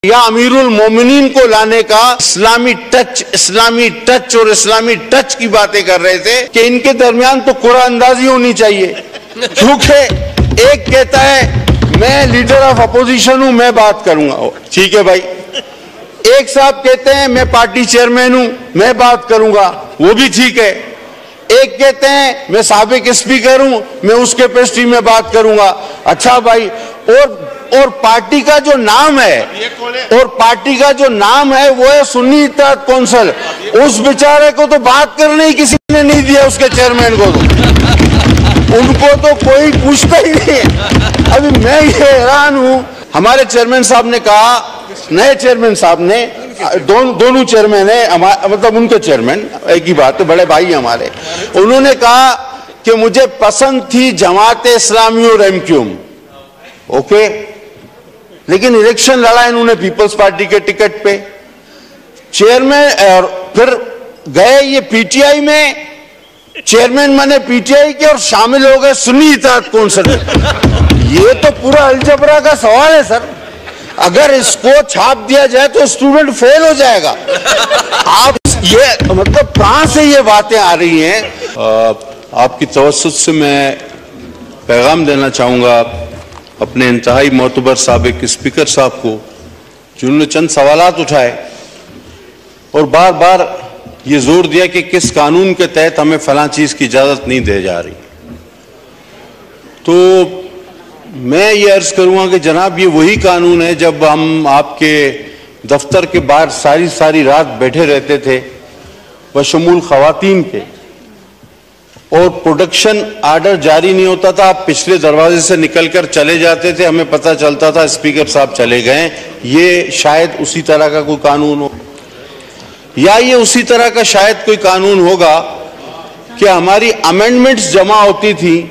یا امیرُل مومنین کو لانے کا اسلامی ٹچ اور اسلامی ٹچ کی باتیں کر رہے تھے کہ ان کے درمیان تو قرآن اندازی ہونی چاہیے، کیونکہ ایک کہتا ہے میں لیڈر آف اپوزیشن ہوں، میں بات کروں گا، ٹھیک ہے بھائی۔ ایک صاحب کہتے ہیں میں پارٹی چیئرمین ہوں، میں بات کروں گا، وہ بھی ٹھیک ہے۔ ایک کہتے ہیں میں سابق اسپیکر ہوں، میں اس کیپیسٹی میں بات کروں گا، اچھا بھائی۔ اور پارٹی کا جو نام ہے وہ ہے سنی اتحاد کونسل، اس بیچارے کو تو بات کرنے ہی کسی نے نہیں دیا، اس کے چیئرمین کو تو ان کو تو کوئی پوچھتا ہی نہیں ہے۔ ابھی میں یہ حیران ہوں، ہمارے چیئرمین صاحب نے کہا، نئے چیئرمین صاحب نے، دونوں چیئرمین ہیں، مطلب ان کے چیئرمین ایک ہی بات ہے، بڑے بھائی ہمارے، انہوں نے کہا کہ مجھے پسند تھی جماعت اسلامی اور ایم کیو ایم، اوکے، لیکن الیکشن لڑا انہوں نے پیپلز پارٹی کے ٹکٹ پہ، چیئرمین، اور پھر گئے یہ پی ٹی آئی میں، چیئرمین بنے پی ٹی آئی کے اور شامل ہو گئے سنی اتحاد کونسل۔ یہ تو پورا الجبرا کا سوال ہے سر، اگر اس کو چھاپ دیا جائے تو اسٹوڈنٹ فیل ہو جائے گا۔ آپ یہ مطلب کہاں سے یہ باتیں آ رہی ہیں؟ آپ کی توسط سے میں پیغام دینا چاہوں گا اپنے انتہائی معتبر سابق اسپیکر صاحب کو، جنہوں نے چند سوالات اٹھائے اور بار بار یہ زور دیا کہ کس قانون کے تحت ہمیں فلاں چیز کی اجازت نہیں دے جا رہی۔ تو میں یہ عرض کروں گا کہ جناب یہ وہی قانون ہے جب ہم آپ کے دفتر کے باہر ساری رات بیٹھے رہتے تھے بشمول خواتین کے، اور پروڈکشن آرڈر جاری نہیں ہوتا تھا، آپ پچھلے دروازے سے نکل کر چلے جاتے تھے، ہمیں پتہ چلتا تھا اسپیکر صاحب چلے گئے۔ یہ شاید اسی طرح کا کوئی قانون ہو، یا یہ اسی طرح کا شاید کوئی قانون ہوگا کہ ہماری امینڈمنٹس جمع ہوتی تھی،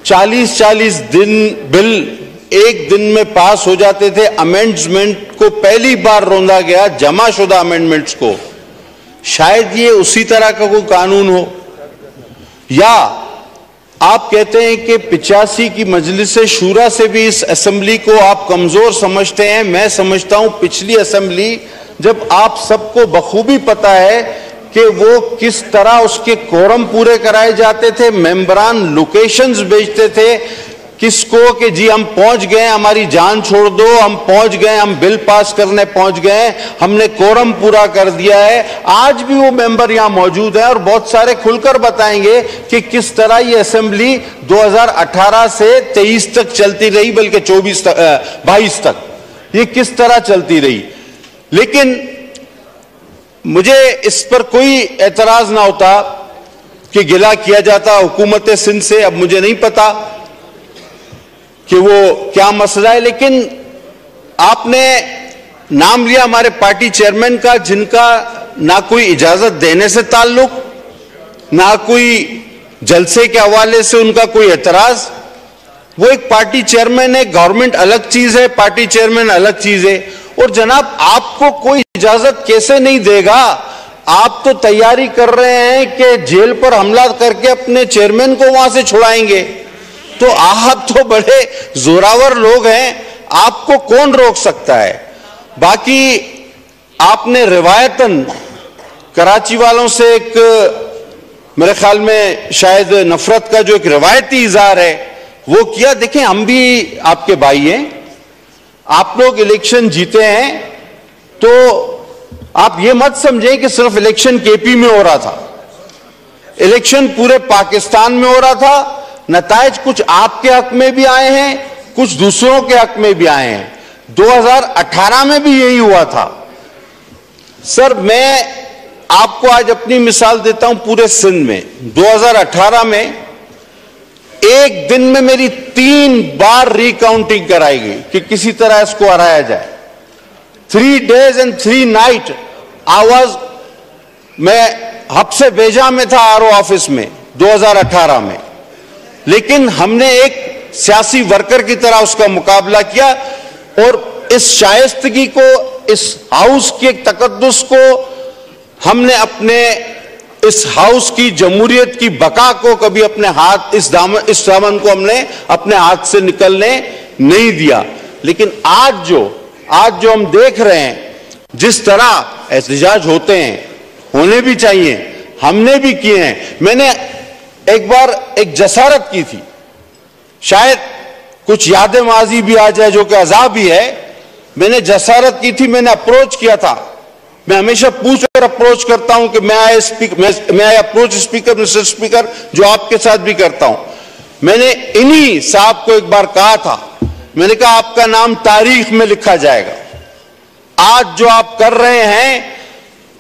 40 دن بل ایک دن میں پاس ہو جاتے تھے، امینڈمنٹ کو پہلی بار روندا گیا جمع شدہ امینڈمنٹس کو، شاید یہ اسی طرح کا کوئی قانون ہو۔ یا آپ کہتے ہیں کہ 85 کی مجلس شورا سے بھی اس اسمبلی کو آپ کمزور سمجھتے ہیں، میں سمجھتا ہوں پچھلی اسمبلی جب آپ سب کو بخوبی پتہ ہے کہ وہ کس طرح اس کے کورم پورے کرائے جاتے تھے، ممبران لوکیشنز بھیجتے تھے کس کو کہ جی ہم پہنچ گئے، ہماری جان چھوڑ دو، ہم پہنچ گئے، ہم بل پاس کرنے پہنچ گئے، ہم نے کورم پورا کر دیا ہے۔ آج بھی وہ ممبر یہاں موجود ہیں اور بہت سارے کھل کر بتائیں گے کہ کس طرح یہ اسمبلی 2018 سے 23 تک چلتی رہی، بلکہ 22 تک یہ کس طرح چلتی رہی۔ لیکن مجھے اس پر کوئی اعتراض نہ ہوتا کہ گلہ کیا جاتا حکومت سندھ سے، اب مجھے نہیں پتا کہ وہ کیا مسئلہ ہے، لیکن آپ نے نام لیا ہمارے پارٹی چیئرمین کا، جن کا نہ کوئی اجازت دینے سے تعلق، نہ کوئی جلسے کے حوالے سے ان کا کوئی اعتراض۔ وہ ایک پارٹی چیئرمین ہے، گورنمنٹ الگ چیز ہے، پارٹی چیئرمین الگ چیز ہے۔ اور جناب آپ کو کوئی اجازت کیسے نہیں دے گا؟ آپ تو تیاری کر رہے ہیں کہ جیل پر حملہ کر کے اپنے چیئرمین کو وہاں سے چھڑائیں گے، تو آپ تو بڑے زوراور لوگ ہیں، آپ کو کون روک سکتا ہے؟ باقی آپ نے روایتاً کراچی والوں سے ایک میرے خیال میں شاید نفرت کا جو ایک روایتی اظہار ہے وہ کیا۔ دیکھیں ہم بھی آپ کے بھائی ہیں، آپ لوگ الیکشن جیتے ہیں، تو آپ یہ مت سمجھیں کہ صرف الیکشن کے پی میں ہو رہا تھا، الیکشن پورے پاکستان میں ہو رہا تھا، نتائج کچھ آپ کے حق میں بھی آئے ہیں، کچھ دوسروں کے حق میں بھی آئے ہیں۔ 2018 میں بھی یہی ہوا تھا۔ سر میں آپ کو آج اپنی مثال دیتا ہوں، پورے سندھ میں 2018 میں ایک دن میں میری 3 بار ری کاؤنٹنگ کرائی گئی کہ کسی طرح اس کو ہرایا جائے۔ 3 days and 3 nights آواز میں ہب سے بیجا میں تھا آر او آفس میں 2018 میں، لیکن ہم نے ایک سیاسی ورکر کی طرح اس کا مقابلہ کیا، اور اس شائستگی کو، اس ہاؤس کے تقدس کو ہم نے اپنے اس ہاؤس کی جمہوریت کی بقا کو کبھی اپنے ہاتھ، اس دامن کو ہم نے اپنے ہاتھ سے نکلنے نہیں دیا۔ لیکن آج جو آج جو ہم دیکھ رہے ہیں جس طرح احتجاج ہوتے ہیں, ہونے بھی چاہیے, ہم نے بھی کیے ہیں. میں نے ایک بار ایک جسارت کی تھی, شاید کچھ یاد ماضی بھی آ جائے جو کہ عذاب ہی ہے. میں نے جسارت کی تھی, میں نے اپروچ کیا تھا. میں ہمیشہ پوچھ کر اپروچ کرتا ہوں کہ میں اپروچ اسپیکر, مسٹر اسپیکر, جو آپ کے ساتھ بھی کرتا ہوں. میں نے انہی صاحب کو ایک بار کہا تھا, میں نے کہا آپ کا نام تاریخ میں لکھا جائے گا. آج جو آپ کر رہے ہیں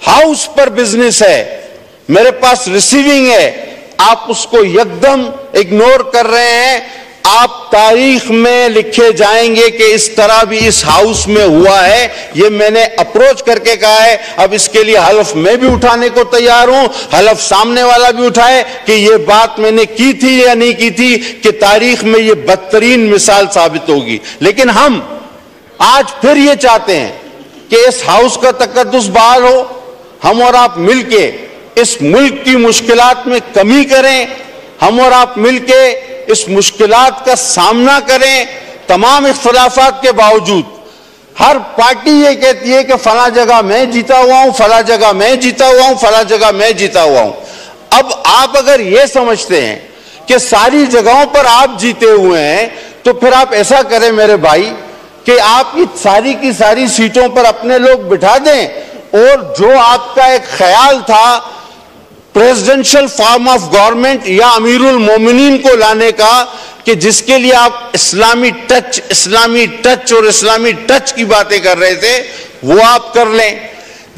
ہاؤس پر بزنس ہے, میرے پاس ریسیونگ ہے, آپ اس کو یکدم اگنور کر رہے ہیں. آپ تاریخ میں لکھے جائیں گے کہ اس طرح بھی اس ہاؤس میں ہوا ہے. یہ میں نے اپروچ کر کے کہا ہے. اب اس کے لیے حلف میں بھی اٹھانے کو تیار ہوں, حلف سامنے والا بھی اٹھائے کہ یہ بات میں نے کی تھی یا نہیں کی تھی, کہ تاریخ میں یہ بدترین مثال ثابت ہوگی. لیکن ہم آج پھر یہ چاہتے ہیں کہ اس ہاؤس کا تقدس بحال ہو. ہم اور آپ مل کے اس ملک کی مشکلات میں کمی کریں, ہم اور آپ مل کے اس مشکلات کا سامنا کریں. تمام اختلافات کے باوجود ہر پارٹی یہ کہتی ہے کہ فلاں جگہ میں جیتا ہوا ہوں, فلاں جگہ میں جیتا ہوا ہوں, فلاں جگہ میں جیتا ہوا ہوں. اب آپ اگر یہ سمجھتے ہیں کہ ساری جگہوں پر آپ جیتے ہوئے ہیں, تو پھر آپ ایسا کریں میرے بھائی کہ آپ کی ساری سیٹوں پر اپنے لوگ بٹھا دیں, اور جو آپ کا ایک خیال تھا پریزیڈنشل فارم آف گورنمنٹ یا امیر المومنین کو لانے کا, کہ جس کے لیے آپ اسلامی ٹچ اور اسلامی ٹچ کی باتیں کر رہے تھے, وہ آپ کر لیں.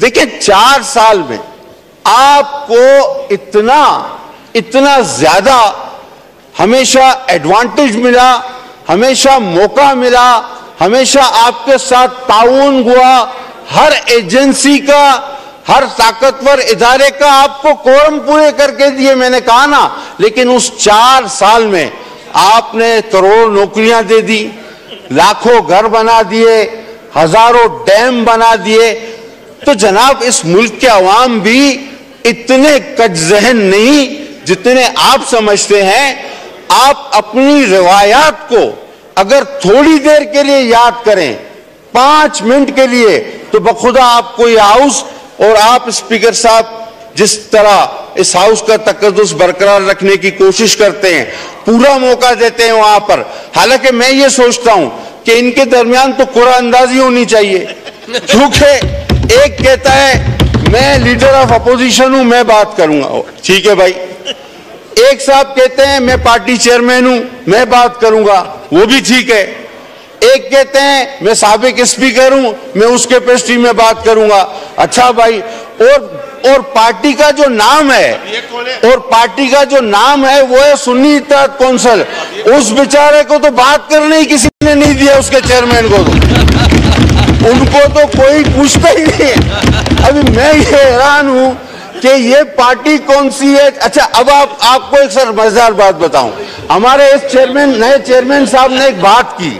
دیکھیں 4 سال میں آپ کو اتنا زیادہ ہمیشہ ایڈوانٹیج ملا, ہمیشہ موقع ملا, ہمیشہ آپ کے ساتھ تعاون ہوا. ہر ایجنسی کا, ہر طاقتور ادارے کا آپ کو کورم پورے کر کے دیے, میں نے کہا نا. لیکن اس 4 سال میں آپ نے کروڑ نوکریاں دے دی, لاکھوں گھر بنا دیے, ہزاروں ڈیم بنا دیے. تو جناب اس ملک کے عوام بھی اتنے کج ذہن نہیں جتنے آپ سمجھتے ہیں. آپ اپنی روایات کو اگر تھوڑی دیر کے لیے یاد کریں, 5 منٹ کے لیے, تو بخدا آپ کو یہ ہاؤس اور آپ اسپیکر صاحب جس طرح اس ہاؤس کا تقدس برقرار رکھنے کی کوشش کرتے ہیں, پورا موقع دیتے ہیں وہاں پر. حالانکہ میں یہ سوچتا ہوں کہ ان کے درمیان تو قرآن اندازی ہونی چاہیے, کیونکہ ایک کہتا ہے میں لیڈر آف اپوزیشن ہوں, میں بات کروں گا. ٹھیک ہے بھائی. ایک صاحب کہتے ہیں میں پارٹی چیئرمین ہوں, میں بات کروں گا, وہ بھی ٹھیک ہے. ایک کہتے ہیں میں سابق اسپیکر ہوں, میں اس کے پیسٹری میں بات کروں گا. اچھا بھائی, اور پارٹی کا جو نام ہے, وہ ہے سنی اتحاد کونسل. اس بیچارے کو تو بات کرنے ہی کسی نے نہیں دیا, اس کے چیئرمین کو تو ان کو تو کوئی پوچھتا ہی نہیں. ابھی میں یہ حیران ہوں کہ یہ پارٹی کون سی ہے. اچھا اب آپ کو ایک سر مزیدار بات بتاؤں. ہمارے اس نئے چیئرمین صاحب نے ایک بات کی.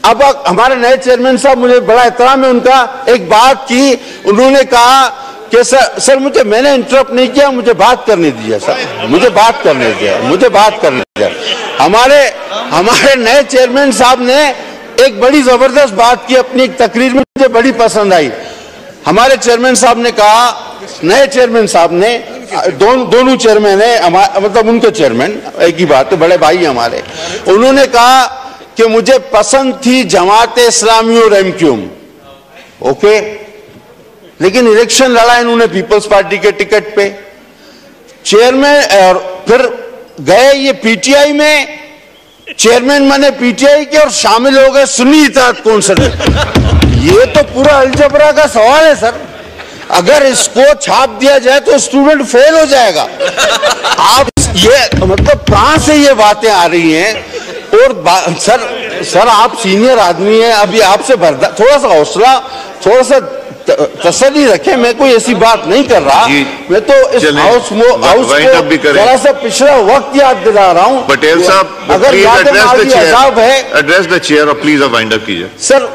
اب ہمارے نئے چیئرمین صاحب, مجھے بڑا احترام ہے ان کا, ایک بات کی. انہوں نے کہا کہ سر میں نے انٹرپٹ نہیں کیا, مجھے بات کرنے دیا سر, مجھے بات کرنے دیا. ہمارے نئے چیئرمین صاحب نے ایک بڑی زبردست بات کی اپنی ایک تقریر میں, مجھے بڑی پسند آئی. ہمارے چیئرمین صاحب نے کہا, نئے چیئرمین صاحب نے, دونوں چیئرمین ہیں, مطلب ان کے چیئرمین ایک ہی بات ہے, بڑے بھائی ہمارے. انہوں نے کہا کہ مجھے پسند تھی جماعت اسلامی اور ایم کیو ایم, اوکے, لیکن الیکشن لڑا انہوں نے پیپلز پارٹی کے ٹکٹ پہ. چیئرمین, اور پھر گئے یہ پی ٹی آئی میں, چیئرمین بنے پی ٹی آئی کے, اور شامل ہو گئے سنی اتحاد کونسل. یہ تو پورا الجبرا کا سوال ہے سر. اگر اس کو چھاپ دیا جائے تو اسٹوڈنٹ فیل ہو جائے گا. آپ یہ مطلب کہاں سے یہ باتیں آ رہی ہیں؟ اور سر آپ سینئر آدمی ہیں, ابھی آپ سے تھوڑا سا حوصلہ, تھوڑا سا تسلی رکھیں. میں کوئی ایسی بات نہیں کر رہا, میں تو اس ہاؤس کو ذرا سا پچھلا وقت یاد دلا رہا ہوں. پٹیل صاحب اگر یاد عذاب ہے, address the chair, please wind up کیجئے. سر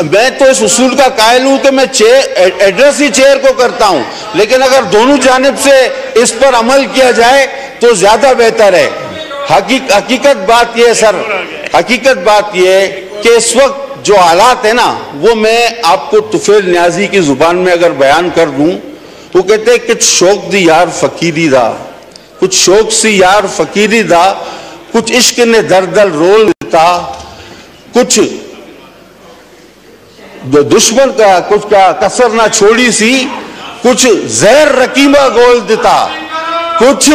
میں تو اس اصول کا قائل ہوں کہ میں ایڈریس ہی چیئر کو کرتا ہوں, لیکن اگر دونوں جانب سے اس پر عمل کیا جائے تو زیادہ بہتر ہے. حقیقت بات یہ ہے سر, حقیقت بات یہ ہے کہ اس وقت جو حالات ہے نا وہ میں آپ کو طفیل نیازی کی زبان میں اگر بیان کر دوں، وہ کہتے ہیں کچھ شوق دی یار فقیری دا، کچھ شوق سی یار فقیری دا، کچھ عشق نے دردل رول دیتا، کچھ جو دشمن کا کچھ کا کسر نہ چھوڑی سی، کچھ زہر رقیبہ گول دیتا، کچھ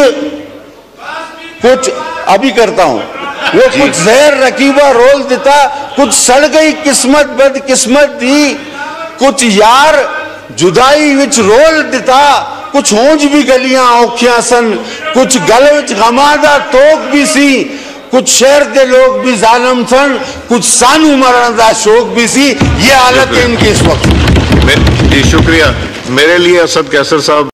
ابھی کرتا ہوں، وہ کچھ زہر رقیبہ رول دیتا، کچھ سڑ گئی قسمت بد قسمت دی، کچھ یار جدائی وچ رول دیتا، کچھ ہونج بھی گلیاں اوکھیاں سن، کچھ گل وچ غمادہ توک بھی سی، کچھ شہر دے لوگ بھی ظالم سن، کچھ سانو مرن دا شوق بھی سی. یہ حالت ہے ان کی اس وقت. جی شکریہ. میرے لیے اسد قیصر صاحب